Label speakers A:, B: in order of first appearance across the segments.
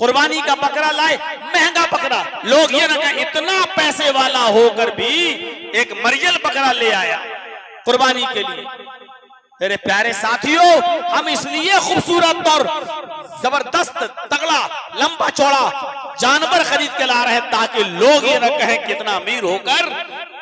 A: कुर्बानी का बकरा लाए, महंगा बकरा, लोग ये ना कहें इतना पैसे वाला होकर भी एक मरियल बकरा ले आया कुर्बानी के लिए। मेरे प्यारे साथियों, हम इसलिए खूबसूरत और जबरदस्त तगड़ा लंबा चौड़ा जानवर खरीद के ला रहे हैं ताकि लोग ये ना कहें कितना अमीर होकर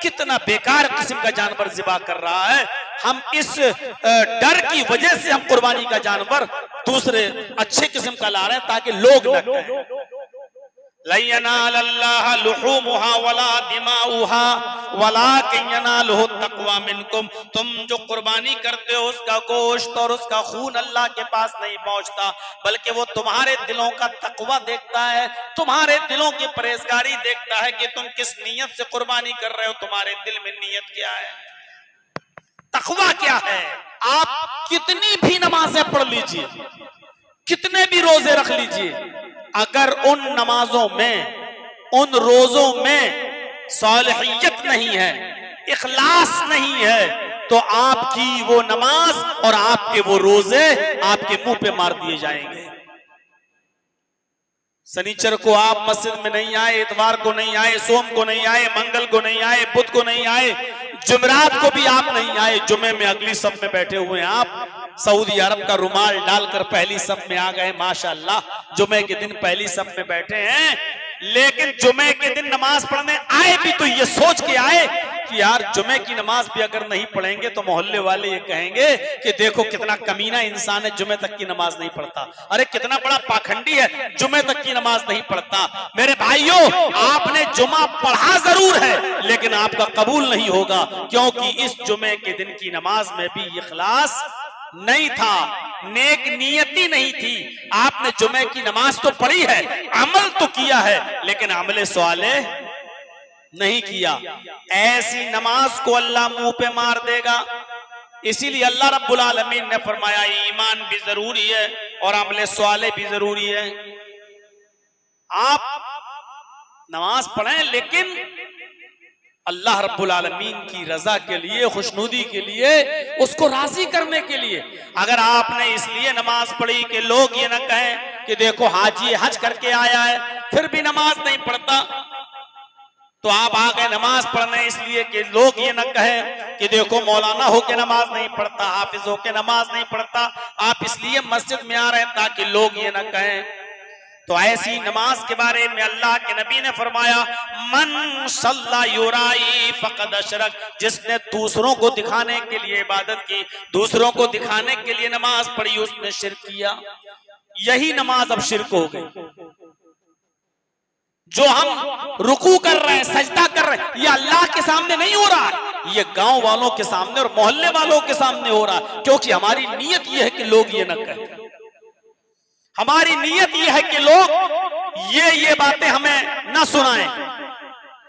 A: कितना बेकार किस्म का जानवर ज़िबा कर रहा है। हम इस डर की वजह से हम कुर्बानी का जानवर दूसरे अच्छे किस्म का ला रहे हैं ताकि लोग न कहें ला यनालल्लाह लुहूमुहा वला दिमाउहा वलाकिन यनालुहु तक़वा मिनकुम। तुम जो कुर्बानी करते हो उसका गोश्त और उसका खून अल्लाह के पास नहीं पहुंचता, बल्कि वो तुम्हारे दिलों का तक़वा देखता है, तुम्हारे दिलों की परहेजगारी देखता है कि तुम किस नीयत से कुर्बानी कर रहे हो, तुम्हारे दिल में नीयत क्या है, तक़वा क्या है। आप कितनी भी नमाजें पढ़ लीजिए, कितने भी रोजे रख लीजिए, अगर उन नमाजों में उन रोजों में सालिहियत नहीं है, इखलास नहीं है, तो आपकी वो नमाज और आपके वो रोजे आपके मुंह पे मार दिए जाएंगे। शनिचर को आप मस्जिद में नहीं आए, इतवार को नहीं आए, सोम को नहीं आए, मंगल को नहीं आए, बुध को नहीं आए, जुमेरात को भी आप नहीं आए, जुमे में अगली सफ में बैठे हुए हैं आप, सऊदी अरब का रुमाल डालकर पहली सफ में आ गए, माशाअल्लाह, जुमे के दिन पहली सफ में बैठे हैं। लेकिन जुमे के दिन नमाज पढ़ने आए भी तो ये सोच के आए कि यार जुमे की नमाज भी अगर नहीं पढ़ेंगे तो मोहल्ले वाले ये कहेंगे कि देखो कितना कमीना इंसान है, जुमे तक की नमाज नहीं पढ़ता, अरे कितना बड़ा पाखंडी है, जुमे तक की नमाज नहीं पढ़ता। मेरे भाइयों, आपने जुमा पढ़ा जरूर है लेकिन आपका कबूल नहीं होगा, क्योंकि इस जुमे के दिन की नमाज में भी इखलास नहीं था, नेक नियति नहीं थी। आपने जुमे की नमाज तो पढ़ी है, अमल तो किया है, लेकिन अमले सवाले नहीं किया। ऐसी नमाज को अल्लाह मुंह पे मार देगा। इसीलिए अल्लाह रब्बुल आलमीन ने फरमाया ईमान भी जरूरी है और अमले सवाले भी जरूरी है। आप नमाज पढ़ें लेकिन अल्लाह रब्बुल आलमीन की रजा के लिए, खुशनुदी के लिए, उसको राजी करने के लिए। अगर आपने इसलिए नमाज पढ़ी कि लोग ये ना कहें कि देखो हाजी हज करके आया है फिर भी नमाज नहीं पढ़ता, तो आप आ गए नमाज पढ़ने इसलिए कि लोग ये ना कहें कि देखो मौलाना होके नमाज नहीं पढ़ता, हाफिज होके नमाज नहीं पढ़ता, आप इसलिए मस्जिद में आ रहे हैं ताकि लोग ये ना कहें। तो ऐसी नमाज के बारे में अल्लाह के नबी ने फरमाया मन सल्ला युराई फक़द अशरक, जिसने दूसरों को दिखाने के लिए इबादत की, दूसरों को दिखाने के लिए नमाज पढ़ी, उसने शिर्क किया। यही नमाज अब शिर्क हो गई। जो हम रुकू कर रहे हैं, सजदा कर रहे हैं, ये अल्लाह के सामने नहीं हो रहा है, ये गांव वालों के सामने और मोहल्ले वालों के सामने हो रहा है, क्योंकि हमारी नीयत ये है कि लोग ये न कहें, हमारी नीयत ये है कि लोग ये बातें हमें ना सुनाएं,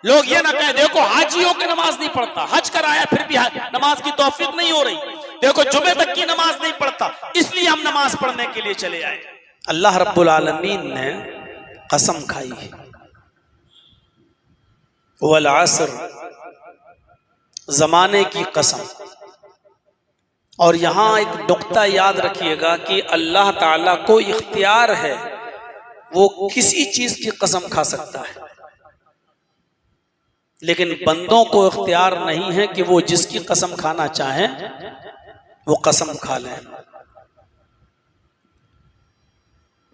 A: लोग ये ना कहें देखो हाजियों की नमाज नहीं पढ़ता, हज कराया फिर भी नमाज की तौफीक नहीं हो रही, देखो जुमे तक की नमाज नहीं पढ़ता, इसलिए हम नमाज पढ़ने के लिए चले आए। अल्लाह रब्बुल आलमीन ने कसम खाई है, वल असर, जमाने की कसम। और यहां एक नुक्ता याद रखिएगा कि अल्लाह ताला को इख्तियार है, वो किसी चीज की कसम खा सकता है, लेकिन बंदों को इख्तियार नहीं है कि वो जिसकी कसम खाना चाहें वो कसम खा लें।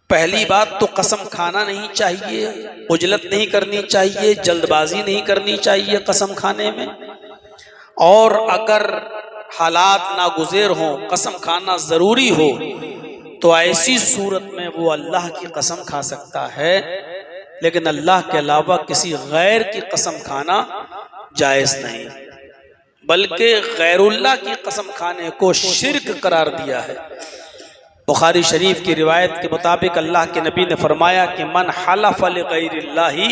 A: पहली बात तो कसम खाना नहीं चाहिए, उजलत नहीं करनी चाहिए, जल्दबाजी नहीं करनी चाहिए कसम खाने में, और अगर हालात नागुज़ेर हों, कसम खाना ज़रूरी हो, तो ऐसी सूरत में वो अल्लाह की कसम खा सकता है, लेकिन अल्लाह के अलावा किसी गैर की कसम खाना जायज़ नहीं, बल्कि गैरुल्लाह की कसम खाने को शिर्क करार दिया है। बुखारी शरीफ की रिवायत के मुताबिक अल्लाह के नबी ने फरमाया कि मन हलफ़ लिग़ैरिल्लाहि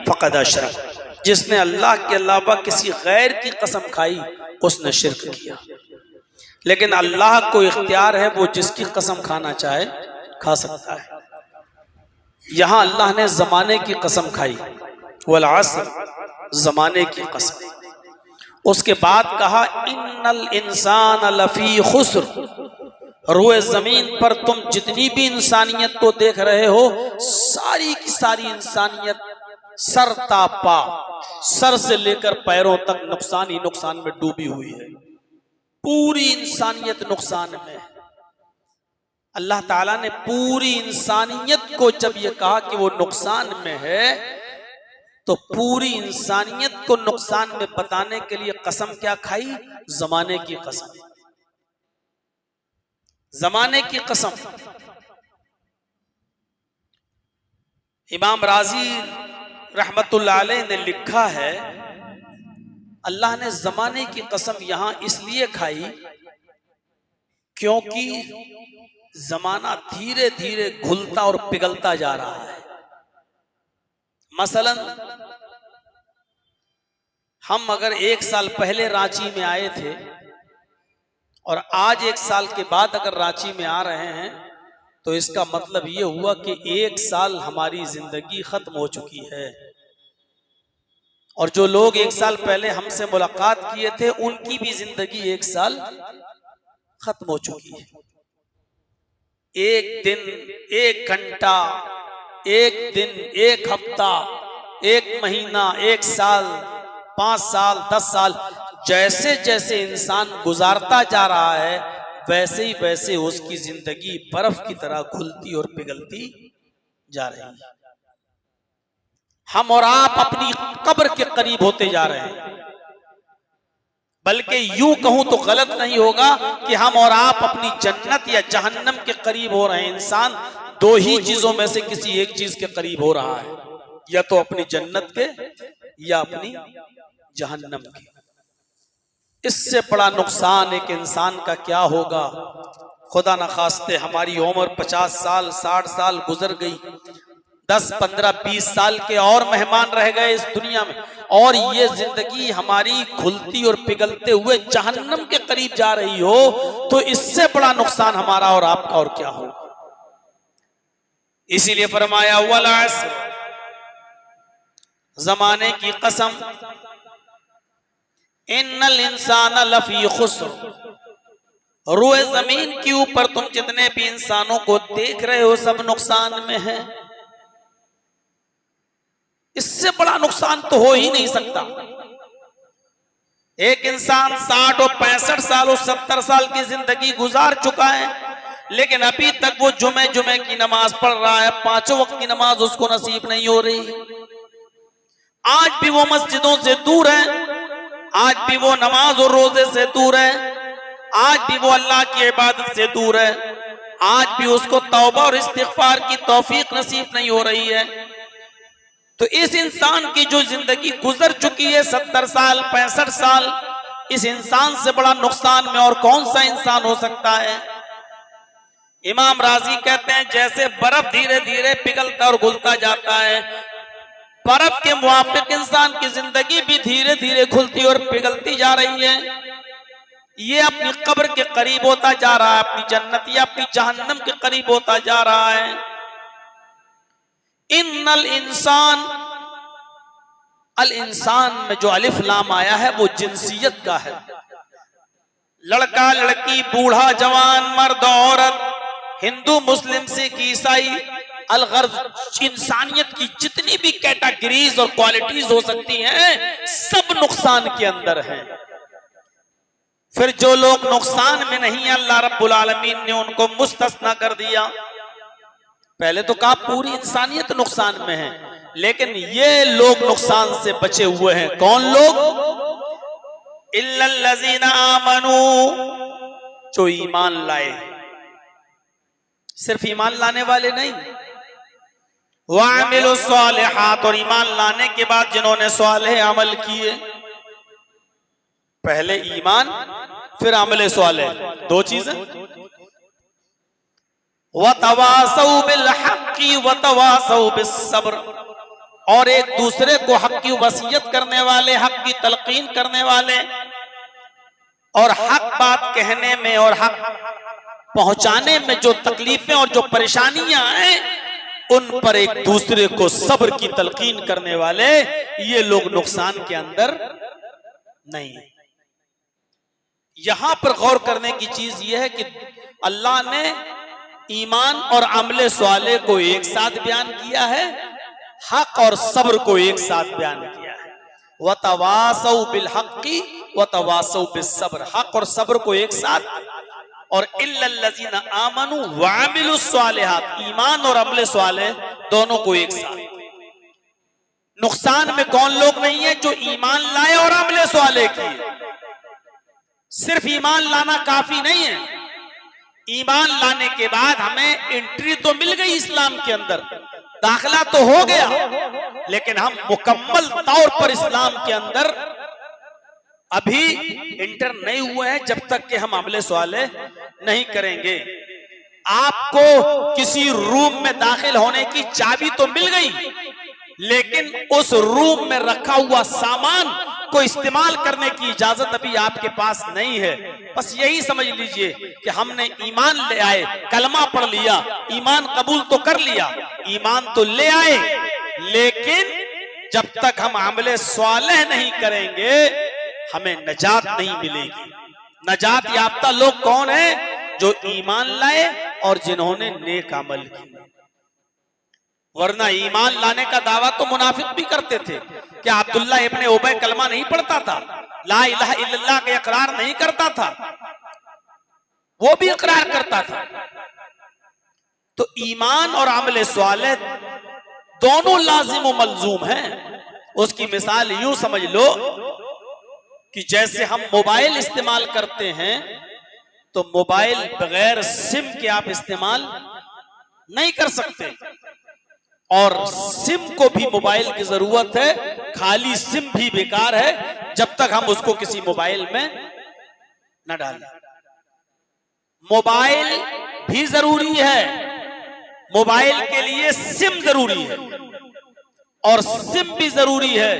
A: फ़क़द अशरक, जिसने अल्लाह के अलावा किसी गैर की कसम खाई उसने शिर्क किया। लेकिन अल्लाह को इख्तियार है, वो जिसकी कसम खाना चाहे खा सकता है। यहां अल्लाह ने जमाने की कसम खाई, वल असर, जमाने की कसम। उसके बाद कहा इन्नल इंसान लफी खुस्र, रोए जमीन पर तुम जितनी भी इंसानियत को देख रहे हो, सारी की सारी इंसानियत सरतापा, सर से लेकर पैरों तक नुकसान ही नुकसान में डूबी हुई है। पूरी इंसानियत नुकसान में है। अल्लाह ताला ने पूरी इंसानियत को जब ये कहा कि वो नुकसान में है, तो पूरी इंसानियत को नुकसान में बताने के लिए कसम क्या खाई? जमाने की कसम। जमाने की कसम। इमाम राजी रहमतुल्लाह अलैह ने लिखा है, अल्लाह ने जमाने की कसम यहां इसलिए खाई क्योंकि जमाना धीरे धीरे घुलता और पिघलता जा रहा है। मसलन हम अगर 1 साल पहले रांची में आए थे और आज 1 साल के बाद अगर रांची में आ रहे हैं, तो इसका मतलब ये हुआ कि 1 साल हमारी जिंदगी खत्म हो चुकी है। और जो लोग 1 साल पहले हमसे मुलाकात किए थे, उनकी भी जिंदगी 1 साल खत्म हो चुकी है। 1 दिन, 1 घंटा, 1 दिन, 1 हफ्ता, 1 महीना, 1 साल, 5 साल, 10 साल, जैसे जैसे इंसान गुजारता जा रहा है, वैसे ही वैसे उसकी जिंदगी बर्फ की तरह घुलती और पिघलती जा रही है। हम और आप अपनी कब्र के करीब होते जा रहे हैं। बल्कि यूं कहूं तो गलत नहीं होगा कि हम और आप अपनी जन्नत या जहन्नम के करीब हो रहे हैं। इंसान 2 ही चीजों में से किसी एक चीज के करीब हो रहा है, या तो अपनी जन्नत के या अपनी जहन्नम के। इससे बड़ा नुकसान एक इंसान का क्या होगा? खुदा न खास्ते हमारी उम्र 50 साल, 60 साल गुजर गई, 10, 15, 20 साल के और मेहमान रह गए इस दुनिया में, और ये जिंदगी हमारी खुलती और पिघलते हुए जहन्नम के करीब जा रही हो, तो इससे बड़ा नुकसान हमारा और आपका और क्या हो? इसीलिए फरमाया वल अस्र, जमाने की कसम, इन्नल इंसान लफी खुस्र, रोए जमीन के ऊपर तुम जितने भी इंसानों को देख रहे हो, सब नुकसान में है। इससे बड़ा नुकसान तो हो ही नहीं सकता। एक इंसान 60 और 65 साल और 70 साल की जिंदगी गुजार चुका है, लेकिन अभी तक वो जुमे की नमाज पढ़ रहा है, 5 वक्त की नमाज उसको नसीब नहीं हो रही। आज भी वो मस्जिदों से दूर है, आज भी वो नमाज और रोजे से दूर है, आज भी वो अल्लाह की इबादत से दूर है, आज भी उसको तौबा और इस्तिग़फ़ार की तौफीक नसीब नहीं हो रही है। तो इस इंसान की जो जिंदगी गुजर चुकी है 70 साल, 65 साल, इस इंसान से बड़ा नुकसान में और कौन सा इंसान हो सकता है? इमाम राजी कहते हैं, जैसे बर्फ धीरे धीरे पिघलता और घुलता जाता है, बर्फ के मुवाफिक इंसान की जिंदगी भी धीरे धीरे घुलती और पिघलती जा रही है। ये अपनी कब्र के करीब होता जा रहा है, अपनी जन्नत या अपनी जहन्नम के करीब होता जा रहा है। इन्नल इंसान, अल इंसान में जो अलिफ लाम आया है वो जिनसियत का है। लड़का लड़की, बूढ़ा जवान, मर्द औरत, हिंदू मुस्लिम सिख ईसाई, अलगर्ज इंसानियत की जितनी भी कैटेगरीज और क्वालिटीज हो सकती हैं, सब नुकसान के अंदर हैं। फिर जो लोग नुकसान में नहीं, अल्लाह रब्बुल आलमीन ने उनको मुस्तस्ना कर दिया। पहले तो कहा पूरी इंसानियत नुकसान में है, लेकिन ये लोग नुकसान से बचे हुए हैं। कौन लोग? इल्लल्लज़ीना आमनू, जो ईमान लाए। सिर्फ ईमान लाने वाले नहीं, वामिलुस्सालिहात, और ईमान लाने के बाद जिन्होंने सालेह अमल किए। पहले ईमान फिर अमल सालेह, 2 चीजें। वतवासौ बिल हक़्क़ि वतवासौ बिस सब्र, और एक दूसरे को हक की वसीयत करने वाले, हक की तलकीन करने वाले, और हक बात कहने में और हक पहुंचाने में जो तकलीफें और जो परेशानियां हैं, उन पर एक दूसरे को सब्र की तलकीन करने वाले, ये लोग नुकसान के अंदर नहीं है। यहां पर गौर करने की चीज यह है कि अल्लाह ने ईमान और अमले स्वाले को एक साथ बयान किया है, हक और सब्र को एक साथ बयान किया है। वतवासौ बिल हक्की वतवासौ बिस सब्र, हक और सब्र को एक साथ, और इल्लल्लज़ीना आमनू व अमिलुस स्वालिहात, ईमान और अमले स्वाले दोनों को एक साथ। नुकसान में कौन लोग नहीं है? जो ईमान लाए और अमले स्वाले किए। सिर्फ ईमान लाना काफी नहीं है, ईमान लाने के बाद हमें एंट्री तो मिल गई इस्लाम के अंदर, दाखिला तो हो गया, लेकिन हम मुकम्मल तौर पर इस्लाम के अंदर अभी इंटर नहीं हुए हैं जब तक कि हम अमले स्वाले नहीं करेंगे। आपको किसी रूम में दाखिल होने की चाबी तो मिल गई, लेकिन उस रूम में रखा हुआ सामान को इस्तेमाल करने की इजाजत अभी आपके पास नहीं है। बस यही समझ लीजिए कि हमने ईमान ले आए, कलमा पढ़ लिया, ईमान कबूल तो कर लिया, ईमान तो ले आए, लेकिन जब तक हम अमले स्वालेह नहीं करेंगे हमें नजात नहीं मिलेगी। नजात याफ्ता लोग कौन है? जो ईमान लाए और जिन्होंने नेक अमल किए। वरना ईमान लाने का दावा तो मुनाफिक भी करते थे। क्या अब्दुल्ला इब्ने उबय कलमा नहीं पढ़ता था? ला इलाहा इल्लल्लाह का इकरार नहीं करता था? वो भी इकरार करता था। तो ईमान और अमल स्वालिह दोनों लाजिम व मलजूम हैं। उसकी मिसाल यूं समझ लो कि जैसे हम मोबाइल इस्तेमाल करते हैं तो मोबाइल बगैर सिम के आप इस्तेमाल नहीं कर सकते, और सिम को भी मोबाइल की जरूरत है। खाली सिम भी बेकार है जब तक हम उसको किसी मोबाइल में न डालें। मोबाइल भी जरूरी है, मोबाइल के लिए सिम जरूरी है, और सिम भी जरूरी है,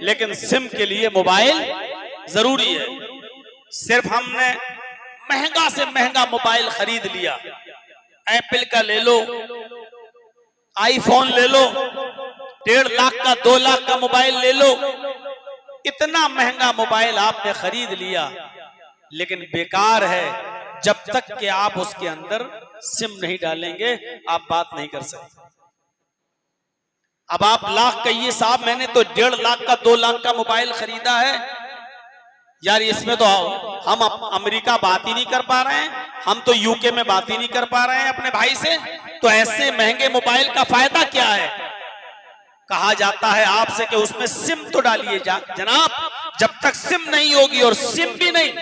A: लेकिन सिम के लिए मोबाइल जरूरी है। सिर्फ हमने महंगा से महंगा मोबाइल खरीद लिया, एप्पल का ले लो, आईफोन ले लो, 1.5 लाख का 2 लाख का मोबाइल ले लो, इतना महंगा मोबाइल आपने खरीद लिया, लेकिन बेकार है जब तक कि आप उसके अंदर सिम नहीं डालेंगे, आप बात नहीं कर सकते। अब आप लाख कहिए साहब मैंने तो 1.5 लाख का 2 लाख का मोबाइल खरीदा है, यार इसमें तो हम अमेरिका बात ही नहीं कर पा रहे हैं, हम तो यूके में बात ही नहीं कर पा रहे हैं अपने भाई से, तो ऐसे महंगे मोबाइल का फायदा क्या है? कहा जाता है आपसे कि उसमें सिम तो डालिए जनाब। जब तक सिम नहीं होगी, और सिम भी नहीं,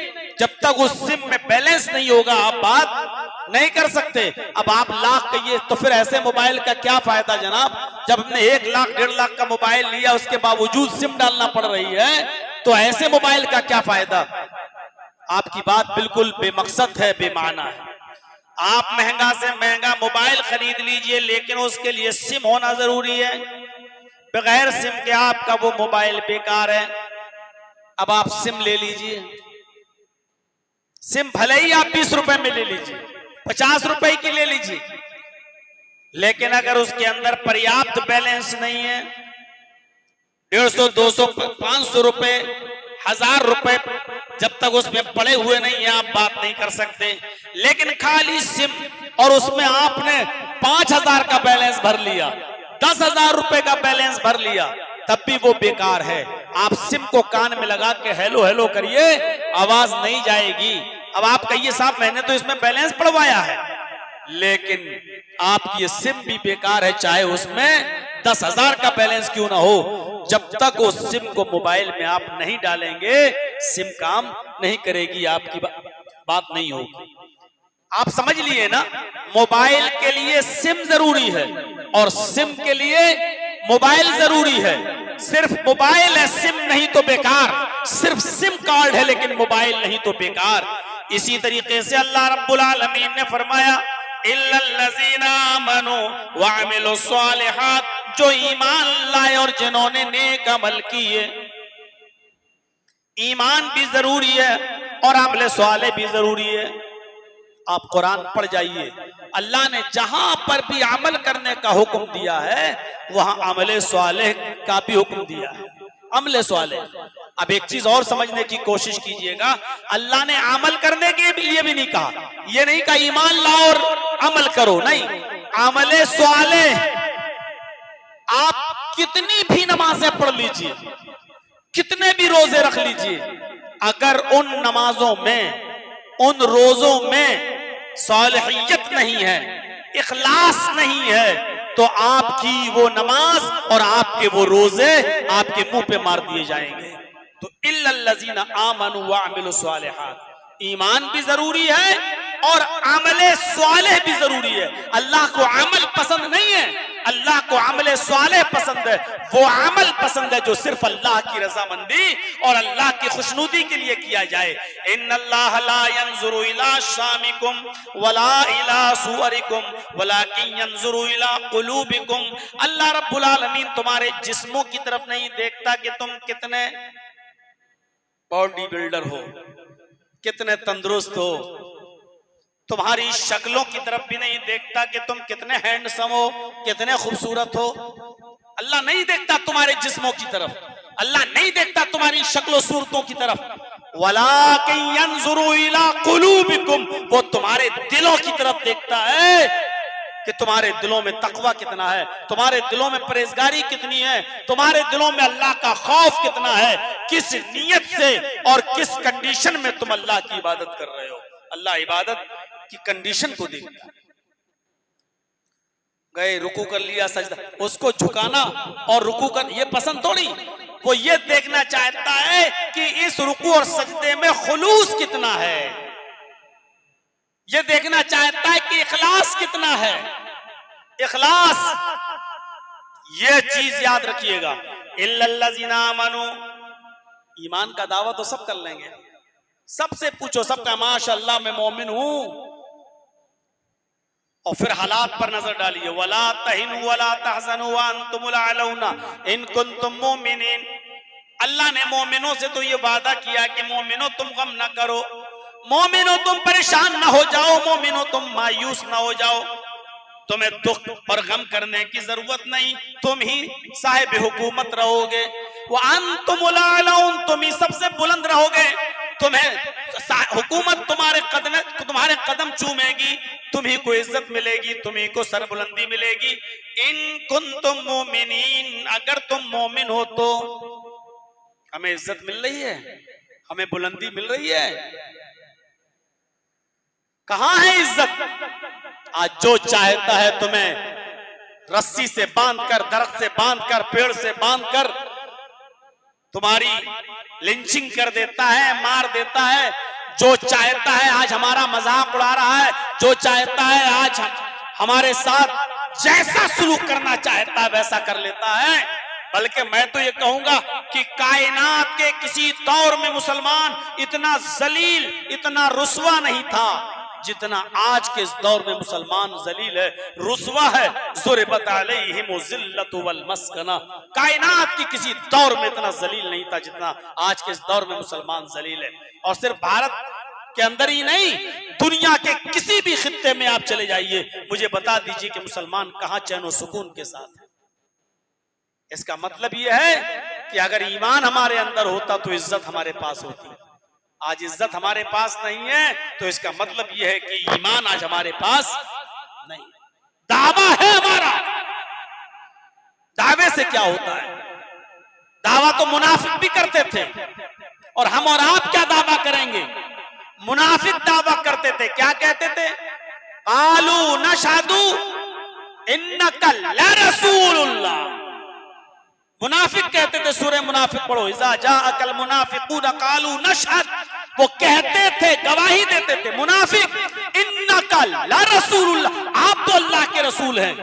A: जब तक उस सिम में बैलेंस नहीं होगा आप बात नहीं कर सकते। अब आप लाख कहिए तो फिर ऐसे मोबाइल का क्या फायदा जनाब? जब हमने 1 लाख 1.5 लाख का मोबाइल लिया, उसके बावजूद सिम डालना पड़ रही है, तो ऐसे मोबाइल का क्या फायदा? आपकी बात बिल्कुल बेमकसद है, बेमाना है। आप महंगा से महंगा मोबाइल खरीद लीजिए, लेकिन उसके लिए सिम होना जरूरी है। बगैर सिम के आपका वो मोबाइल बेकार है। अब आप सिम ले लीजिए, सिम भले ही आप 20 रुपए में ले लीजिए, 50 रुपए की ले लीजिए, लेकिन अगर उसके अंदर पर्याप्त बैलेंस नहीं है, 150, 200, 500 रुपए, 1000 रुपए जब तक उसमें पड़े हुए नहीं है आप बात नहीं कर सकते। लेकिन खाली सिम, और उसमें आपने 5000 का बैलेंस भर लिया, 10,000 रुपए का बैलेंस भर लिया, तब भी वो बेकार है। आप सिम को कान में लगा के हेलो हेलो करिए, आवाज नहीं जाएगी। अब आप कहिए साहब मैंने तो इसमें बैलेंस पड़वाया है, लेकिन आपकी सिम भी बेकार है, चाहे उसमें 10,000 का बैलेंस क्यों ना हो। जब तक उस सिम को मोबाइल में आप नहीं डालेंगे, सिम काम नहीं करेगी, आपकी बात नहीं होगी। आप समझ लिए ना, मोबाइल के लिए सिम जरूरी है और सिम के लिए मोबाइल जरूरी है। सिर्फ मोबाइल है, सिम नहीं तो बेकार। सिर्फ सिम कार्ड है लेकिन मोबाइल नहीं तो बेकार। इसी तरीके से अल्लाह रब्बुल आलमीन ने फरमाया इल्लल्लज़ीना आमनू व अमिलुस स्वालिहात, जो ईमान लाए और जिन्होंने नेक अमल किए। ईमान भी जरूरी है और अमल स्वालिह भी जरूरी है। आप कुरान पढ़ जाइए, अल्लाह ने जहां पर भी अमल करने का हुक्म दिया है वहां अमल स्वालिह का भी हुक्म दिया है। अमल स्वालिह, अब एक चीज और समझने की कोशिश कीजिएगा, अल्लाह ने अमल करने के लिए भी नहीं कहा, ये नहीं कहा ईमान लाओ और अमल करो, नहीं, अमले स्वाले आप कितनी भी नमाजें पढ़ लीजिए, कितने भी रोजे रख लीजिए, अगर उन नमाजों में, उन रोजों में सालिहियत नहीं है, इखलास नहीं है, तो आपकी वो नमाज और आपके वो रोजे आपके मुंह पे मार दिए जाएंगे। तो इल्लल्लज़ीना आमनू व अमिलु स्वालिहात, ईमान भी जरूरी है और अमले स्वालिह भी जरूरी है। अल्लाह को अमल पसंद नहीं है, अल्लाह को अमले स्वालिह पसंद है। वो अमल पसंद है जो सिर्फ अल्लाह की रजामंदी और अल्लाह की खुशनुदी के लिए किया जाए। इन्नल्लाह ला यंजुरु इला शामिकुम वला इला सुवरिकुम वलाकिन यंजुरु इला कुलूबिकुम। अल्लाह रब्बुल आलमीन तुम्हारे जिस्मों की तरफ नहीं देखता कि तुम कितने बॉडी बिल्डर हो, कितने तंदुरुस्त हो, तुम्हारी शक्लों की तरफ भी नहीं देखता कि तुम कितने हैंडसम हो, कितने खूबसूरत हो। अल्लाह नहीं देखता तुम्हारे जिस्मों की तरफ, अल्लाह नहीं देखता तुम्हारी शक्लों सूरतों की तरफ। वलाकिन यंजुरु इला कुलूबिकुम, वो तुम्हारे दिलों की तरफ देखता है कि तुम्हारे दिलों में तकवा कितना है, तुम्हारे दिलों में परहेजगारी कितनी है, तुम्हारे दिलों में अल्लाह का खौफ कितना है, किस नीयत से और किस कंडीशन में तुम अल्लाह की इबादत कर रहे हो। अल्लाह इबादत की कंडीशन को देखता है। गए रुकू कर लिया, सजदा, उसको झुकाना और रुकू कर ये पसंद थोड़ी, वो ये देखना चाहता है कि इस रुकू और सजदे में खुलूस कितना है, ये देखना चाहता है कि इखलास कितना है। इखलास, ये चीज याद रखिएगा। इल्लल्लज़ीना आमनू, ईमान का दावा तो सब कर लेंगे, सबसे पूछो, सबका माशाअल्लाह मैं मोमिन हूं, और फिर हालात पर नजर डालिए। वला तहिनु वला तहज़नु व अंतुमुल अलौना इन कुंतुम मोमिनीन। अल्लाह ने मोमिनों से तो ये वादा किया कि मोमिनो तुम गम ना करो, मोमिनो तुम परेशान ना हो जाओ, मोमिनो तुम मायूस ना हो जाओ, तुम्हें दुख और गम करने की जरूरत नहीं, तुम ही साहिब हुकूमत रहोगे। वो अंतुमुल अलौन, तुम ही सबसे बुलंद रहोगे, तुम्हें हुकूमत तुम्हारे कदम चूमेगी, तुम्ही को इज्जत मिलेगी, तुम्ही को सरबुलंदी मिलेगी। इन कुंतुम मोमिनीन, अगर तुम मोमिन हो तो हमें इज्जत मिल रही है, हमें बुलंदी मिल रही है। कहां है इज्जत? आज जो चाहता है तुम्हें रस्सी से बांधकर, दरख्त से बांधकर, पेड़ से बांधकर तुम्हारी लिंचिंग कर देता है, मार देता है। जो चाहता है आज हमारा मजाक उड़ा रहा है, जो चाहता है आज हमारे साथ जैसा सलूक करना चाहता है वैसा कर लेता है। बल्कि मैं तो ये कहूंगा कि कायनात के किसी दौर में मुसलमान इतना जलील, इतना रुस्वा नहीं था जितना आज के इस दौर में मुसलमान जलील है, रुस्वा है। ज़ुरिबत अलैहिम ज़िल्लतु वल मस्कना, कायनात की किसी दौर में इतना जलील नहीं था जितना आज के इस दौर में मुसलमान जलील है। और सिर्फ भारत के अंदर ही नहीं, दुनिया के किसी भी खित्ते में आप चले जाइए, मुझे बता दीजिए कि मुसलमान कहां चैन और सुकून के साथ है। इसका मतलब यह है कि अगर ईमान हमारे अंदर होता तो इज्जत हमारे पास होती। आज इज्जत हमारे पास नहीं है तो इसका मतलब यह है कि ईमान आज हमारे पास नहीं। दावा है हमारा, दावे से क्या होता है? दावा तो मुनाफिक भी करते थे, और हम और आप क्या दावा करेंगे? मुनाफिक दावा करते थे, क्या कहते थे? आलू नशहदु इन्नका लरसूलुल्लाह। मुनाफिक कहते थे, सूरह मुनाफिक पढ़ो, इज़ा जाअकल मुनाफिकून क़ालू नशहद, वो कहते थे, गवाही देते थे मुनाफिक, इन्नका लरसूलुल्लाह, आप तो अल्लाह के रसूल हैं।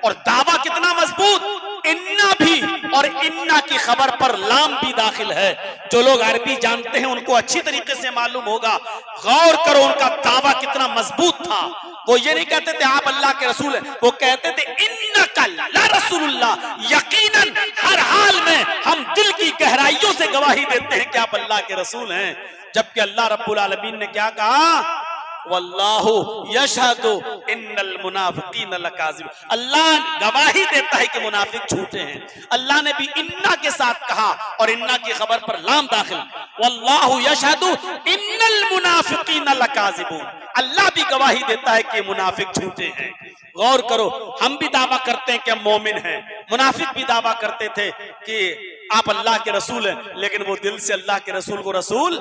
A: और दावा कितना मजबूत, इन्ना भी, और इन्ना की खबर पर लाम भी दाखिल है। जो लोग अरबी जानते हैं उनको अच्छी तरीके से मालूम होगा। गौर करो उनका दावा कितना मजबूत था। वो ये नहीं कहते थे आप अल्लाह के रसूल हैं, वो कहते थे इन्नका लरसूलुल्लाह, यकीनन हर हाल में हम दिल की गहराइयों से गवाही देते हैं कि आप अल्लाह के रसूल हैं। जबकि अल्लाह रब्बुल आलमीन ने क्या कहा? वल्लाहु यशहदु इन्नल मुनाफिकीन लकाज़िब। अल्लाह गवाही देता है कि मुनाफिक झूठे हैं। अल्लाह ने भी इन्ना के साथ कहा और इन्ना की खबर पर लाम दाखिल, वल्लाहु यशहदु इन्नल मुनाफिकीन लकाज़िबून। अल्लाह भी गवाही देता है कि मुनाफिक झूठे हैं। गौर करो, हम भी दावा करते हैं कि हम मोमिन हैं, मुनाफिक भी दावा करते थे कि आप अल्लाह के रसूल हैं, लेकिन वो दिल से अल्लाह के रसूल को रसूल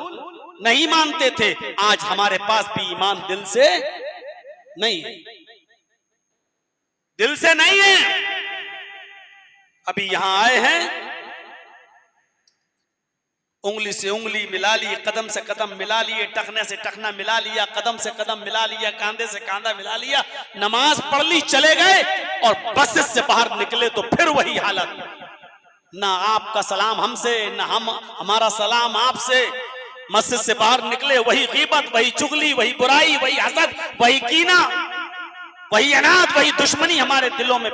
A: नहीं मानते थे। आज हमारे पास भी ईमान दिल से नहीं है, दिल से नहीं है। अभी यहां आए हैं, उंगली से उंगली मिला ली, कदम से कदम मिला लिए, टखने से टखना मिला लिया, कदम से कदम मिला लिया, कांधे से कांधा मिला लिया, नमाज पढ़ ली, चले गए और बस से बाहर निकले तो फिर वही हालत। ना आपका सलाम हमसे, ना हम हमारा सलाम आपसे। मस्जिद से बाहर निकले वही गीबत, वही चुगली, वही बुराई, वही हसद, वही कीना, वही अनाद, वही दुश्मनी हमारे दिलों में।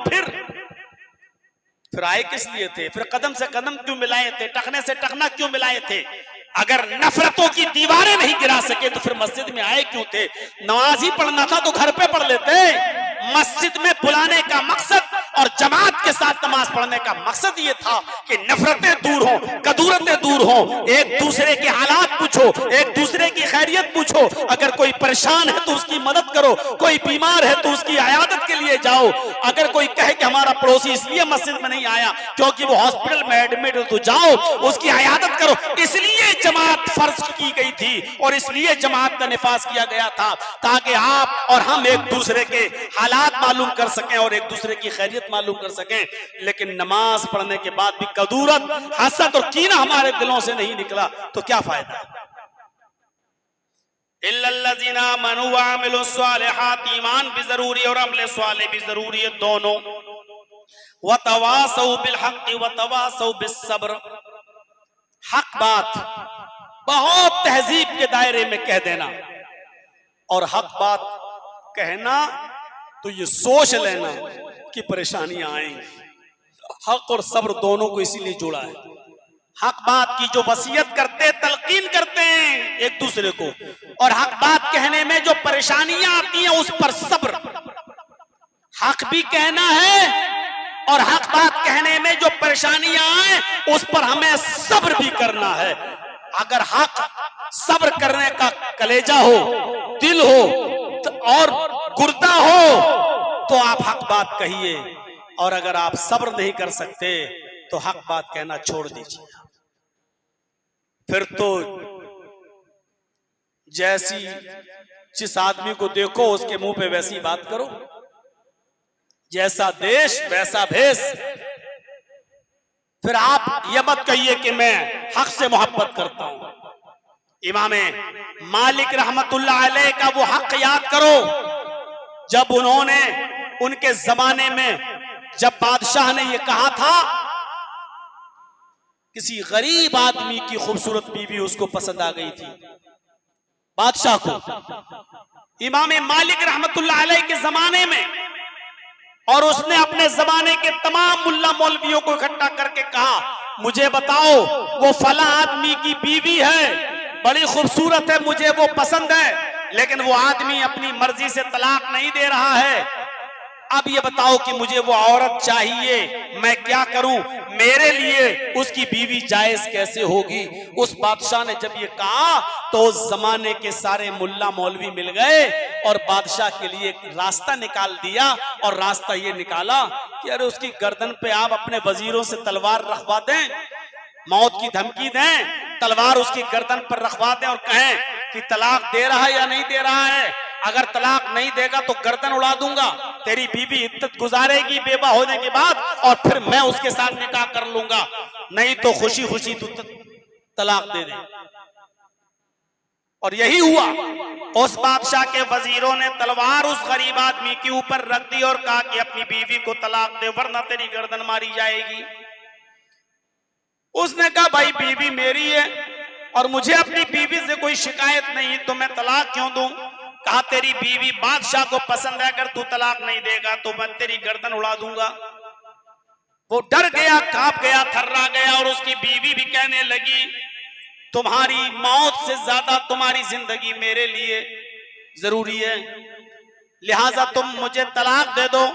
A: फिर आए किस लिए थे? फिर कदम से कदम क्यों मिलाए थे? टखने से टखना क्यों मिलाए थे? अगर नफरतों की दीवारें नहीं गिरा सके तो फिर मस्जिद में आए क्यों थे? नमाज ही पढ़ना था तो घर पे पढ़ लेते। मस्जिद में बुलाने का मकसद और जमात के साथ नमाज पढ़ने का मकसद ये था कि नफरतें दूर हों, कदूरतें दूर हों, एक दूसरे के हालात पूछो, एक दूसरे की खैरियत पूछो। अगर कोई परेशान है तो उसकी मदद करो, कोई बीमार है तो उसकी इयादत के लिए जाओ। अगर कोई कहे कि हमारा पड़ोसी इसलिए मस्जिद में नहीं आया क्योंकि वो हॉस्पिटल में एडमिट है, तो जाओ उसकी इयादत करो। इसलिए जमात फर्ज की गई थी और इसलिए जमात का निफाज किया गया था, ताकि आप और हम एक दूसरे के हालात मालूम कर सकें और एक दूसरे की खैरियत मालूम कर सकें। लेकिन नमाज पढ़ने के बाद भी कदूरत, हसद और कीना हमारे दिलों से नहीं निकला तो क्या फायदा? इल्लल्लज़ीना आमनू व अमिलुस सालिहात, ईमान भी जरूरी और अमल सालिह भी जरूरी है, दोनों। व तवासौ बिल हक़ व तवासौ बिस सब्र, हक बात बहुत तहजीब के दायरे में कह देना और हक बात कहना तो ये सोच लेना कि परेशानियां आएंगी। हक और सब्र दोनों को इसीलिए जोड़ा है। हक बात की जो वसीयत करते, तलकीन करते हैं एक दूसरे को, और हक बात कहने में जो परेशानियां आती हैं उस पर सब्र। हक भी कहना है और हक बात कहने में जो परेशानियां आए उस पर हमें सब्र भी करना है। अगर हक सब्र करने का कलेजा हो, दिल हो और गुर्दा हो तो आप हक बात कहिए, और अगर आप सब्र नहीं कर सकते तो हक बात कहना छोड़ दीजिए। फिर तो जैसी जिस आदमी को देखो उसके मुंह पे वैसी बात करो, जैसा देश वैसा भेष। फिर आप यह मत कहिए कि मैं हक से मोहब्बत करता हूं। इमामे मालिक रहमतुल्लाह अलैह का वो हक याद करो जब उन्होंने, उनके जमाने में जब बादशाह ने ये कहा था, किसी गरीब आदमी की खूबसूरत बीवी उसको पसंद आ गई थी बादशाह को, इमामे मालिक रहमतुल्लाह अलैह के जमाने में, और उसने अपने जमाने के तमाम मुल्ला मौलवियों को इकट्ठा करके कहा, मुझे बताओ वो फला आदमी की बीवी है, बड़ी खूबसूरत है, मुझे वो पसंद है, लेकिन वो आदमी अपनी मर्जी से तलाक नहीं दे रहा है। अब ये बताओ कि मुझे वो औरत चाहिए, मैं क्या करूं? मेरे लिए उसकी बीवी जायज कैसे होगी? उस बादशाह ने जब ये कहा तो उस जमाने के सारे मुल्ला मौलवी मिल गए और बादशाह के लिए एक रास्ता निकाल दिया, और रास्ता ये निकाला कि अरे उसकी गर्दन पे आप अपने वजीरों से तलवार रखवा दें, मौत की धमकी दें, तलवार उसकी गर्दन पर रखवा दें और कहें कि तलाक दे रहा है या नहीं दे रहा है। अगर तलाक नहीं देगा तो गर्दन उड़ा दूंगा, तेरी बीवी इद्दत गुजारेगी बेवा होने के बाद, और फिर मैं उसके साथ निकाह कर लूंगा, नहीं तो खुशी खुशी तू तलाक दे दे। और यही हुआ, उस बादशाह के वजीरों ने तलवार उस गरीब आदमी के ऊपर रख दी और कहा कि अपनी बीवी को तलाक दे वरना तेरी गर्दन मारी जाएगी। उसने कहा भाई बीवी मेरी है और मुझे अपनी बीवी से कोई शिकायत नहीं, तो मैं तलाक क्यों दूं? कहा तेरी बीवी बादशाह को पसंद है, अगर तू तलाक नहीं देगा तो मैं तेरी गर्दन उड़ा दूंगा। वो डर गया, कांप गया, थर्रा गया, और उसकी बीवी भी कहने लगी तुम्हारी मौत से ज्यादा तुम्हारी जिंदगी मेरे लिए जरूरी है, लिहाजा तुम मुझे तलाक दे दो।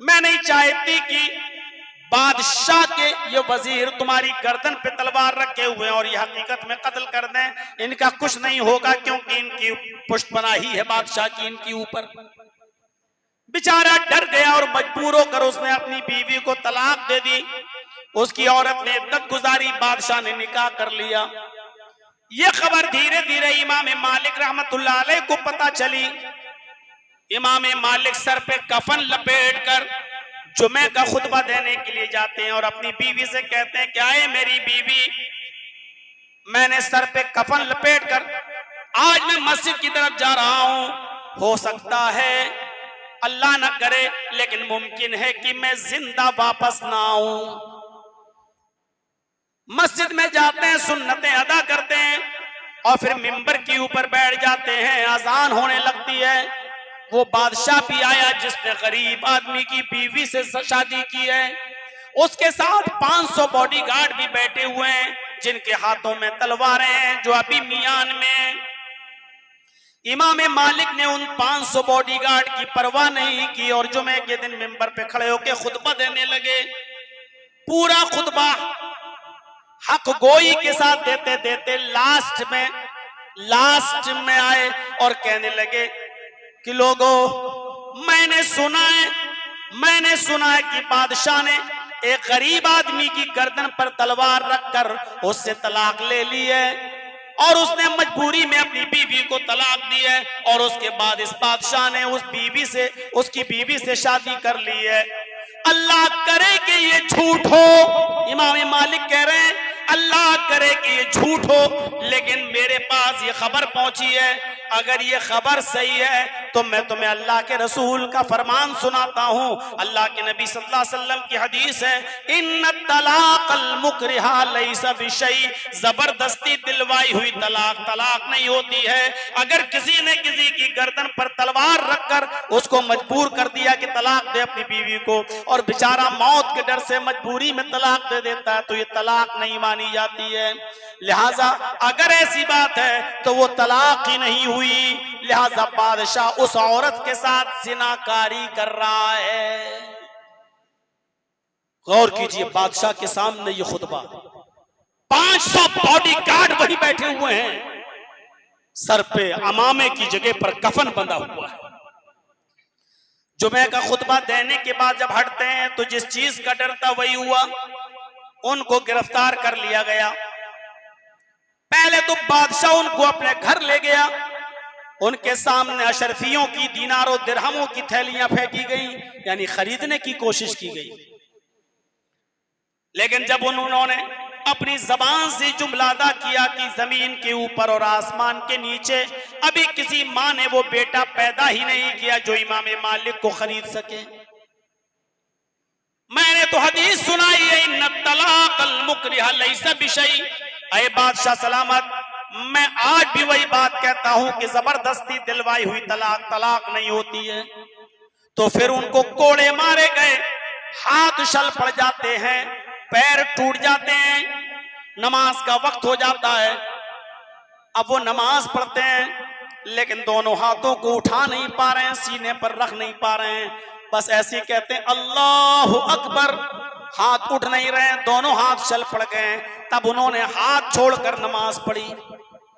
A: मैं नहीं चाहती कि बादशाह के ये वजीर तुम्हारी गर्दन पे तलवार रखे हुए और ये हकीकत में कत्ल कर दें। इनका कुछ नहीं होगा क्योंकि इनकी पुष्टपनाही है बादशाह की इनकी ऊपर। बेचारा डर गया और मजबूर होकर उसने अपनी बीवी को तलाक दे दी। उसकी औरत ने इद्दत गुजारी, बादशाह ने निकाह कर लिया। ये खबर धीरे धीरे इमाम मालिक रहमतुल्लाह अलैह को पता चली। इमाम मालिक सर पे कफन लपेट कर जुमे का खुतबा देने के लिए जाते हैं और अपनी बीवी से कहते हैं, क्या है मेरी बीवी, मैंने सर पे कफन लपेट कर आज मैं मस्जिद की तरफ जा रहा हूं। हो सकता है अल्लाह ना करे लेकिन मुमकिन है कि मैं जिंदा वापस ना आऊं। मस्जिद में जाते हैं, सुन्नतें अदा करते हैं और फिर मिंबर के ऊपर बैठ जाते हैं। अजान होने लगती है। वो बादशाह भी आया जिसने गरीब आदमी की बीवी से शादी की है। उसके साथ 500 बॉडीगार्ड भी बैठे हुए हैं जिनके हाथों में तलवारें हैं, जो अभी मियान में। इमाम मालिक ने उन 500 बॉडीगार्ड की परवाह नहीं की और जुमे के दिन मिंबर पे खड़े होकर खुतबा देने लगे। पूरा खुतबा हक गोई के साथ देते देते लास्ट में आए और कहने लगे कि लोगों, मैंने सुना है कि बादशाह ने एक गरीब आदमी की गर्दन पर तलवार रखकर उससे तलाक ले ली है और उसने मजबूरी में अपनी बीवी को तलाक दी है और उसके बाद इस बादशाह ने उसकी बीवी से शादी कर ली है। अल्लाह करे कि ये झूठ हो। इमाम मालिक कह रहे हैं अल्लाह करे कि ये झूठ हो, लेकिन मेरे पास ये खबर पहुंची है। अगर ये खबर सही है तो मैं तुम्हें अल्लाह के रसूल का फरमान सुनाता हूं। अल्लाह के नबी सल्लल्लाहु अलैहि वसल्लम की हदीस है, इन्न तलाक़ल मुकरिहा लैसा बिशै, जबरदस्ती दिलवाई हुई तलाक नहीं होती है। अगर किसी ने किसी की गर्दन पर तलवार रखकर उसको मजबूर कर दिया कि तलाक दे अपनी बीवी को और बेचारा मौत के डर से मजबूरी में तलाक दे देता है तो ये तलाक नहीं मानी जाती है। लिहाजा अगर ऐसी बात है तो वो तलाक ही नहीं हुई। लिहाजा बादशाह उस औरत के साथ जिनाकारी कर रहा है। गौर कीजिए, बादशाह के सामने ये खुतबा, 500 बॉडीगार्ड वहीं बैठे हुए हैं, सर पे अमामे की जगह पर कफन बंधा हुआ है। जुमे का खुतबा देने के बाद जब हटते हैं तो जिस चीज का डर था वही हुआ। उनको गिरफ्तार कर लिया गया। पहले तो बादशाह उनको अपने घर ले गया। उनके सामने अशरफियों की दीनारों दिरहमों की थैलियां फेंकी गई, यानी खरीदने की कोशिश की गई। लेकिन जब उन्होंने अपनी जबान से जुमला अदा किया कि जमीन के ऊपर और आसमान के नीचे अभी किसी माँ ने वो बेटा पैदा ही नहीं किया जो इमाम मालिक को खरीद सके। मैंने तो हदीस सुनाई है, इन्न तलाक़ल मुकरिहा लैसा बिशै। ऐ बादशाह सलामत, मैं आज भी वही बात कहता हूं कि जबरदस्ती दिलवाई हुई तलाक नहीं होती है। तो फिर उनको कोड़े मारे गए, हाथ शल पड़ जाते हैं, पैर टूट जाते हैं, नमाज का वक्त हो जाता है। अब वो नमाज पढ़ते हैं लेकिन दोनों हाथों को उठा नहीं पा रहे हैं, सीने पर रख नहीं पा रहे हैं, बस ऐसे कहते हैं अल्लाहु अकबर, हाथ उठ नहीं रहे हैं, दोनों हाथ चल पड़ गए। तब उन्होंने हाथ छोड़कर नमाज पढ़ी।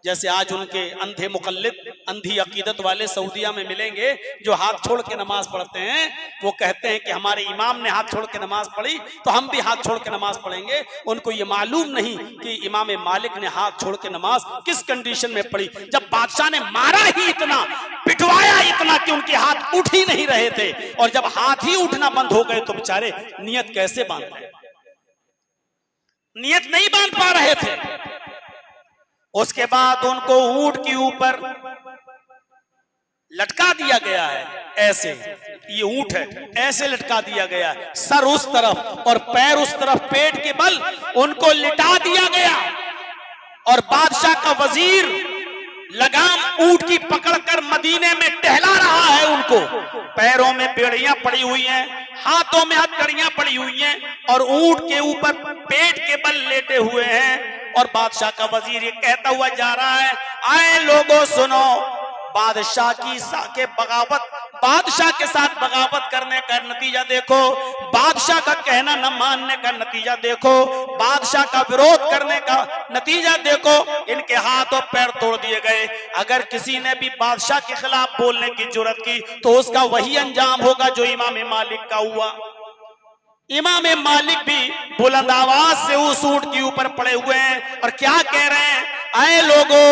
A: जैसे आज उनके अंधे मुकल्लिद, अंधी अकीदत वाले सऊदिया में मिलेंगे जो हाथ छोड़ के नमाज पढ़ते हैं। वो कहते हैं कि हमारे इमाम ने हाथ छोड़ के नमाज पढ़ी तो हम भी हाथ छोड़ के नमाज पढ़ेंगे। उनको ये मालूम नहीं कि इमाम मालिक ने हाथ छोड़ के नमाज किस कंडीशन में पढ़ी। जब बादशाह ने मारा ही इतना, पिटवाया इतना कि उनके हाथ उठ ही नहीं रहे थे, और जब हाथ ही उठना बंद हो गए तो बेचारे नियत कैसे बांध रहे, नियत नहीं बांध पा रहे थे। उसके बाद उनको ऊंट के ऊपर लटका दिया गया है, ऐसे, ये ऊंट है, ऐसे लटका दिया गया है, सर उस तरफ और पैर उस तरफ, पेट के बल उनको लिटा दिया गया। और बादशाह का वजीर लगाम ऊंट की पकड़कर मदीने में टहला रहा है। उनको पैरों में बेड़ियां पड़ी हुई हैं, हाथों में हथकड़ियां पड़ी हुई हैं और ऊंट के ऊपर पेट के बल लेटे हुए हैं। और बादशाह का वजीर ये कहता हुआ जा रहा है, आए लोगों सुनो, बादशाह बादशाह के साथ बगावत करने का नतीजा देखो, बादशाह का कहना न मानने का नतीजा देखो, बादशाह का विरोध करने का नतीजा देखो। इनके हाथ और पैर तोड़ दिए गए। अगर किसी ने भी बादशाह के खिलाफ बोलने की जुर्रत की तो उसका वही अंजाम होगा जो इमाम मालिक का हुआ। इमाम मालिक भी बुलंद आवाज से उस ऊंट के ऊपर पड़े हुए हैं और क्या कह रहे हैं, आए लोगों,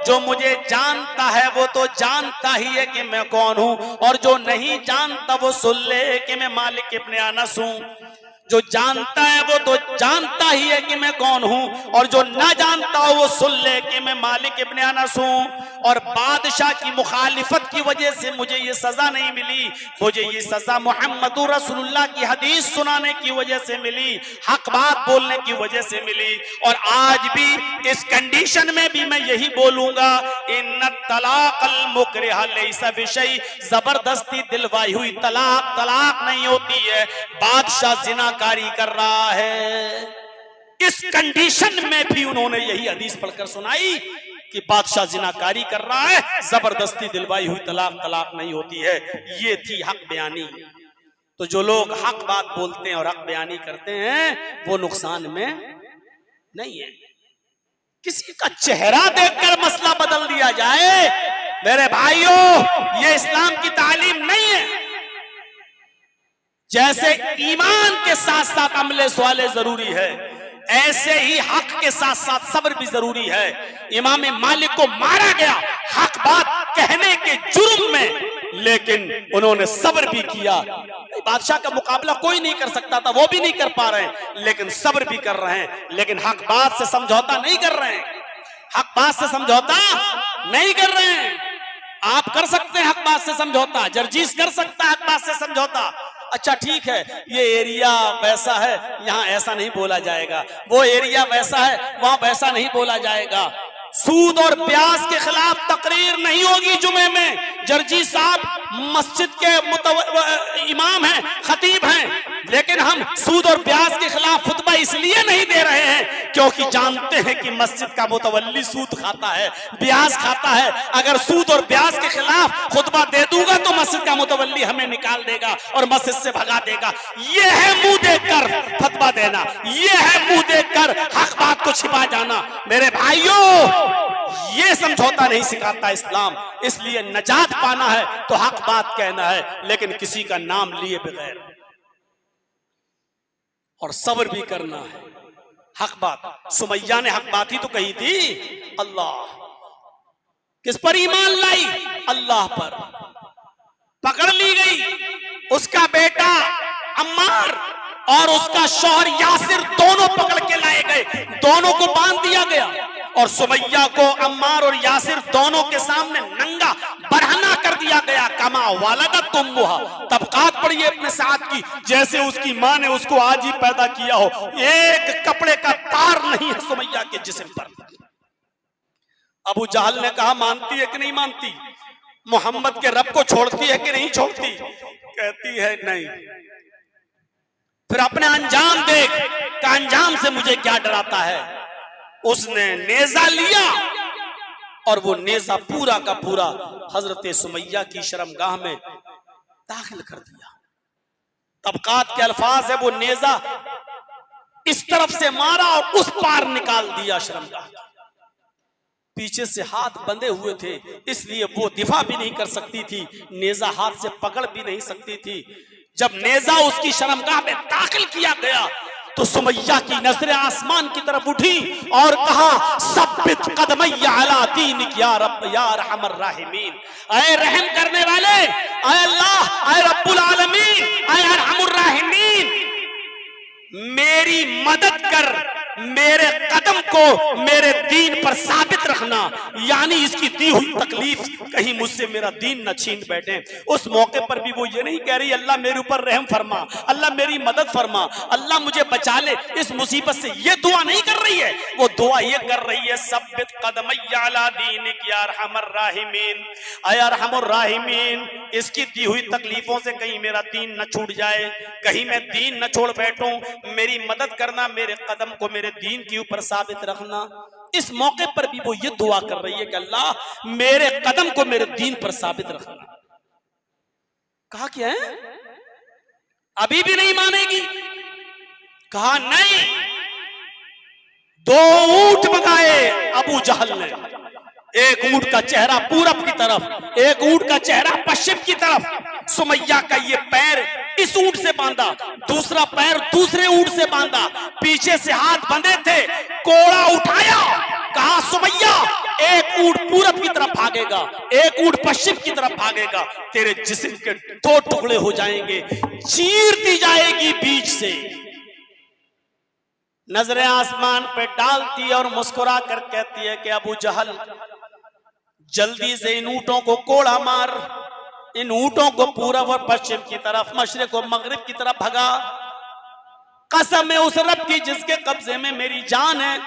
A: जो मुझे जानता है वो तो जानता ही है कि मैं कौन हूं, और जो नहीं जानता वो सुन ले कि मैं मालिक इब्न अनस हूं। जो जानता है वो तो जानता ही है कि मैं कौन हूं, और जो ना जानता हो वो सुन ले कि मैं मालिक इब्न अनस हूं। और बादशाह की मुखालिफत की वजह से मुझे ये सजा नहीं मिली, मुझे ये सजा मुहम्मदुर रसूलुल्लाह की हदीस सुनाने की वजह से मिली, हक बात बोलने की वजह से मिली। और आज भी इस कंडीशन में भी मैं यही बोलूंगा, इन्ना तलाक़ल मुकरिहा लैसा बिशै, जबरदस्ती दिलवाई हुई तलाक तलाक नहीं होती है। बादशाह जिनाकारी कर रहा है, इस कंडीशन में भी उन्होंने यही हदीस पढ़कर सुनाई कि बादशाह जिनाकारी कर रहा है, जबरदस्ती दिलवाई हुई तलाक तलाक नहीं होती है। ये थी हक बयानी। तो जो लोग हक बात बोलते हैं और हक बयानी करते हैं वो नुकसान में नहीं है। किसी का चेहरा देखकर मसला बदल दिया जाए, मेरे भाइयों, ये इस्लाम की तालीम नहीं है। जैसे ईमान के साथ साथ अमले स्वाले जरूरी है, ऐसे ही हक के साथ साथ सब्र भी जरूरी है। इमाम मालिक को मारा गया हक बात कहने के जुर्म में, लेकिन उन्होंने सब्र भी किया। बादशाह का मुकाबला कोई नहीं कर सकता था, वो भी नहीं कर पा रहे हैं, लेकिन सब्र भी कर रहे हैं। लेकिन हक बात से समझौता नहीं कर रहे हैं, हक बात से समझौता नहीं कर रहे हैं। आप कर सकते हैं हक बात से समझौता, जर्जीस कर सकता है हक बात से समझौता। अच्छा ठीक है, ये एरिया वैसा है, यहाँ ऐसा नहीं बोला जाएगा, वो एरिया वैसा है, वहां वैसा नहीं बोला जाएगा। सूद और ब्याज के खिलाफ तकरीर नहीं होगी जुमे में। जर्जी साहब मस्जिद के इमाम हैं, खतीब हैं, लेकिन हम सूद और ब्याज के खिलाफ खुतबा इसलिए नहीं दे रहे हैं क्योंकि जानते हैं कि मस्जिद का मुतवल्ली सूद खाता है, ब्याज खाता है। अगर सूद और ब्याज के खिलाफ खुतबा दे दूंगा तो मस्जिद का मुतवल्ली हमें निकाल देगा और मस्जिद से भगा देगा। ये है मुंह देखकर फतवा देना, ये है मुंह देखकर हक बात को छिपा जाना। मेरे भाइयों, ये समझौता नहीं सिखाता इस्लाम। इसलिए नजात पाना है तो हक बात कहना है, लेकिन किसी का नाम लिए बगैर, और सब्र भी करना है। हक बात, सुमैया ने हक बात ही तो कही थी। अल्लाह, किस पर ईमान लाई? अल्लाह पर। पकड़ ली गई, उसका बेटा अम्मार और उसका शौहर यासिर दोनों पकड़ के लाए गए, दोनों को बांध दिया गया और सुमैया को अम्मार और यासिर दोनों के सामने नंगा बरहना कर दिया गया। कमा वालदा तुम्मुहा, तबकात पड़ी अपने साथ की, जैसे उसकी मां ने उसको आज ही पैदा किया हो। एक कपड़े का तार नहीं है सुमैया के जिस्म पर। अबू जहल ने कहा, मानती है कि नहीं मानती? मोहम्मद के रब को छोड़ती है कि नहीं छोड़ती? कहती है नहीं। फिर अपने अंजाम देख, का अंजाम से मुझे क्या डराता है। उसने नेजा लिया और वो नेजा पूरा का पूरा हजरत सुमैया की शर्मगाह में दाखिल कर दिया। तबकात के अल्फाज है, वो नेजा इस तरफ से मारा और उस पार निकाल दिया शर्मगाह। पीछे से हाथ बंधे हुए थे, इसलिए वो दिफा भी नहीं कर सकती थी, नेजा हाथ से पकड़ भी नहीं सकती थी। जब नेजा उसकी शर्मगाह में दाखिल किया गया तो सुमैया की नजरें आसमान की तरफ उठी और कहा, सब्बित कदमैया अला दीनिक या रब या रहमर राहिमीन। ऐ रहम करने वाले, ऐ अल्लाह, ऐ रब्बुल आलमीन, ऐ अरहमुर राहिमीन, मेरी मदद कर, मेरे कदम को मेरे दीन पर साबित रखना, यानी इसकी दी हुई तकलीफ कहीं मुझसे मेरा दीन न छीन बैठे। उस मौके पर भी वो ये नहीं कह रही अल्लाह मेरे ऊपर रहम फरमा, अल्लाह मेरी मदद फरमा, अल्लाह मुझे बचा ले इस मुसीबत से, ये दुआ नहीं कर रही है। वो दुआ ये कर रही है, सब्बित कदमैया अला दीनिक या अरहमर राहिमीन, ऐ अरहमुर राहिमीन, इसकी दी हुई तकलीफों से कहीं मेरा दीन न छूट जाए, कहीं मैं दीन न छोड़ बैठूं, मेरी मदद करना, मेरे कदम को मेरे दीन के ऊपर साबित रखना। इस मौके पर भी वो ये दुआ कर रही है कि अल्लाह मेरे कदम को मेरे दीन पर साबित रखना। कहा क्या है, अभी भी नहीं मानेगी। कहा नहीं, 2 ऊंट मंगाए अबू जहल ने, एक ऊंट का चेहरा पूरब की तरफ, एक ऊंट का चेहरा पश्चिम की तरफ। सुमैया का ये पैर इस ऊंट से बांधा, दूसरा पैर दूसरे ऊंट से बांधा, पीछे से हाथ बंधे थे, कोड़ा उठाया। कहा सुमैया एक ऊंट पूरब की तरफ भागेगा, एक ऊंट पश्चिम की तरफ भागेगा, तेरे जिस्म के 2 टुकड़े हो जाएंगे, चीर दी जाएगी बीच से। नजरें आसमान पे डालती और मुस्कुरा कर कहती है कि अबू जहल जल्दी से इन ऊंटों को कोड़ा मार, इन ऊंटों को पूरब और पश्चिम की तरफ, मशरिक और मगरिब की तरफ भगा। कसम है उस रब की जिसके कब्जे में मेरी जान है,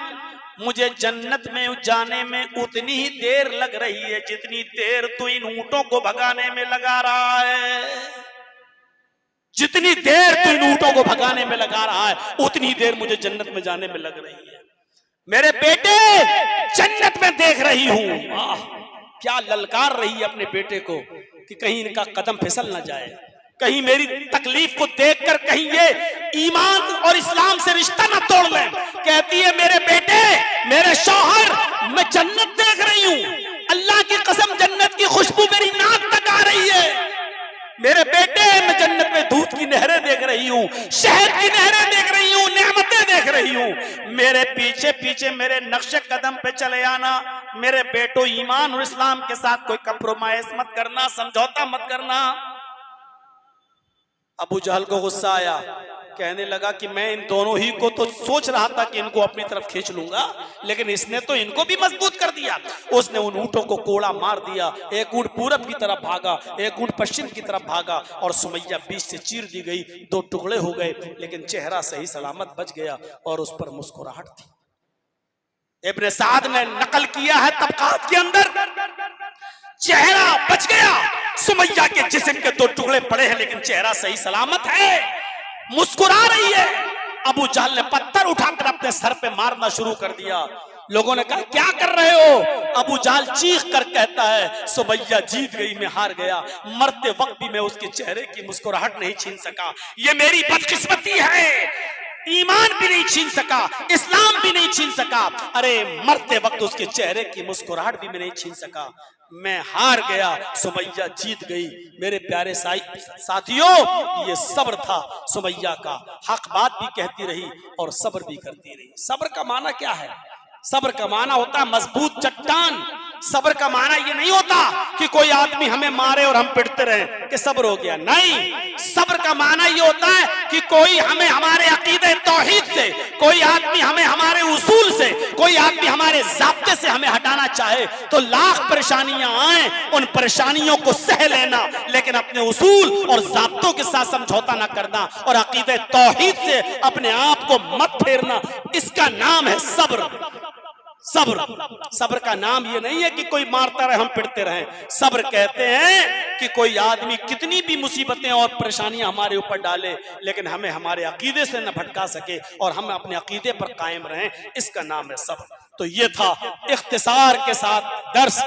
A: मुझे जन्नत में जाने में उतनी ही देर लग रही है जितनी देर तू इन ऊंटों को भगाने में लगा रहा है। जितनी देर तू इन ऊंटों को भगाने में लगा रहा है उतनी देर मुझे जन्नत में जाने में लग रही है। मेरे बेटे जन्नत में देख रही हूं। क्या ललकार रही है अपने बेटे को कि कहीं इनका कदम फिसल ना जाए, कहीं मेरी तकलीफ को देखकर कहीं ये ईमान और इस्लाम से रिश्ता ना तोड़ लें। कहती है मेरे बेटे, मेरे शौहर, मैं जन्नत देख रही हूं, अल्लाह की कसम जन्नत की खुशबू मेरी नाक तक आ रही है। मेरे बेटे मैं जन्नत में दूध की नहरें देख रही हूँ, शहद की नहरें देख रही हूँ, नेमतें देख रही हूँ। मेरे पीछे पीछे मेरे नक्शे कदम पे चले आना। मेरे बेटो ईमान और इस्लाम के साथ कोई कंप्रोमाइज मत करना, समझौता मत करना। अबू जहल को गुस्सा आया, कहने लगा कि मैं इन दोनों ही को तो सोच रहा था कि इनको अपनी तरफ खींच लूंगा, लेकिन इसने तो इनको भी मजबूत कर दिया। उसने उन ऊंटों को कोड़ा मार दिया, एक ऊंट पूरब की तरफ भागा, एक ऊंट पश्चिम की तरफ भागा और सुमैया बीच से चीर दी गई, 2 टुकड़े हो गए, लेकिन चेहरा सही सलामत बच गया और उस पर मुस्कुराहट थी। इब्ने साद ने नकल किया है तबकात के अंदर, चेहरा बच गया, सुमैया के जिस्म के 2 टुकड़े पड़े हैं लेकिन चेहरा सही सलामत है, मुस्कुरा रही है। अबू जहल ने पत्थर उठाकर अपने सर पे मारना शुरू कर दिया। लोगों ने कहा क्या कर रहे हो? अबू जहल चीख कर कहता है सुमैया जीत गई, मैं हार गया, मरते वक्त भी मैं उसके चेहरे की मुस्कुराहट नहीं छीन सका, ये मेरी बदकिस्मती है। ईमान भी नहीं छीन सका, इस्लाम भी नहीं छीन सका, अरे मरते वक्त उसके चेहरे की मुस्कुराहट भी मैं नहीं छीन सका, मैं हार गया, सुमैया जीत गई। मेरे प्यारे साथियों, ये सब्र था सुमैया का, हक बात भी कहती रही और सब्र भी करती रही। सब्र का माना क्या है? सब्र का माना होता है मजबूत चट्टान। सब्र का माना ये नहीं होता कि कोई आदमी हमें मारे और हम पिटते रहे कि सब्र हो गया, नहीं। सब्र का माना ये होता है कि कोई हमें हमारे अकीदे तौहीद से, कोई आदमी हमें हमारे उसूल से, कोई आदमी हमारे ज़ाब्ते से हमें हटाना चाहे तो लाख परेशानियां आए, उन परेशानियों को सह लेना, लेकिन अपने उसूल और ज़ाब्तों के साथ समझौता ना करना और अकीदे तौहीद से अपने आप को मत फेरना, इसका नाम है सब्र। सब्र, सब्र का नाम ये नहीं है कि कोई मारता रहे हम पिटते रहे। सब्र कहते हैं कि कोई आदमी कितनी भी मुसीबतें और परेशानियां हमारे ऊपर डाले लेकिन हमें हमारे अकीदे से न भटका सके और हम अपने अकीदे पर कायम रहें, इसका नाम है सब्र। तो ये था इख्तिसार के साथ दर्स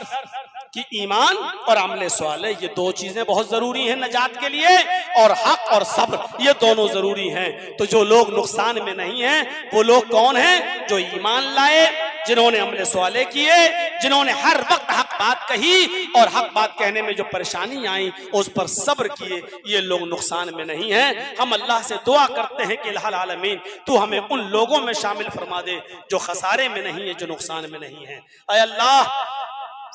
A: कि ईमान और अमले स्वाले ये 2 चीजें बहुत जरूरी हैं नजात के लिए, और हक और सब्र ये दोनों जरूरी हैं। तो जो लोग नुकसान में नहीं हैं वो लोग कौन हैं? जो ईमान लाए, जिन्होंने अमले स्वाले किए, जिन्होंने हर वक्त हक बात कही और हक बात कहने में जो परेशानी आई उस पर सब्र किए, ये लोग नुकसान में नहीं हैं। हम अल्लाह से दुआ करते हैं कि इलाहुल आलमीन तू हमें उन लोगों में शामिल फरमा दे जो खसारे में नहीं है, जो नुकसान में नहीं है। ऐ अल्लाह,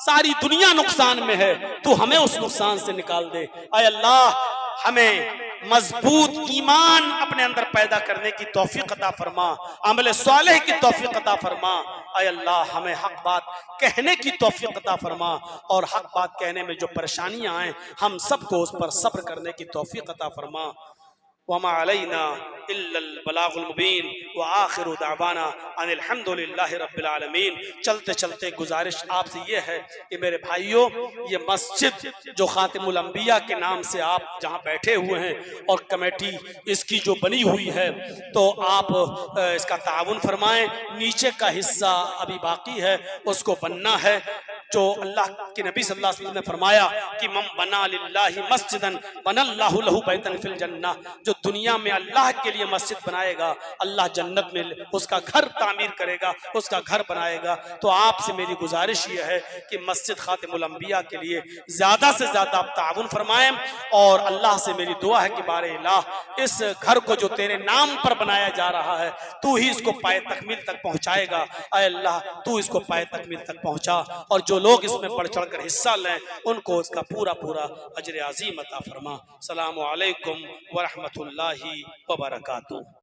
A: सारी दुनिया नुकसान में है, तू हमें उस नुकसान से निकाल दे। ऐ अल्लाह, हमें मजबूत ईमान अपने अंदर पैदा करने की तौफीक अता फरमा, अमल सालेह की तौफीक अता फरमा। ऐ अल्लाह, हमें हक बात कहने की तौफीक अता फरमा और हक बात कहने में जो परेशानियां आए हम सबको उस पर सब्र करने की तौफीक अता फरमा। वमा अलैना इल्लल बलागुल मुबीन व आखिरु दावाना अनिल हम्दुलिल्लाहि रब्बिल आलमीन। चलते चलते गुजारिश आपसे ये है कि मेरे भाइयों, ये मस्जिद जो खातिमुल अंबिया के नाम से आप जहाँ बैठे हुए हैं और कमेटी इसकी जो बनी हुई है, तो आप इसका ताउन फरमाएं। नीचे का हिस्सा अभी बाकी है, उसको बनना है। जो अल्लाह के नबी सल्लल्लाहु अलैहि वसल्लम ने फरमाया कि मम बना लिल्लाहि मस्जिदन बनल्लाहु लहु बैतन फिल जन्नह, जो दुनिया में अल्लाह के लिए मस्जिद बनाएगा, अल्लाह जन्नत में उसका घर तामीर करेगा, उसका घर बनाएगा। तो आपसे मेरी गुजारिश ये है कि मस्जिद खातिमुल अंबिया के लिए ज़्यादा से ज़्यादा आप ताउन फरमाएं। और अल्लाह से मेरी दुआ है कि बारे इलाह, इस घर को जो तेरे नाम पर बनाया जा रहा है, तू ही इसको पाए तकमील तक पहुँचाएगा। ऐ अल्लाह, तू इसको पाए तकमील तक पहुँचा, और जो लोग इसमें बढ़ चढ़ कर हिस्सा लें उनको इसका पूरा पूरा अजर अजीम अता फरमा। सलामु अलैकुम व रहमतुल्लाहि व बरकातुहू।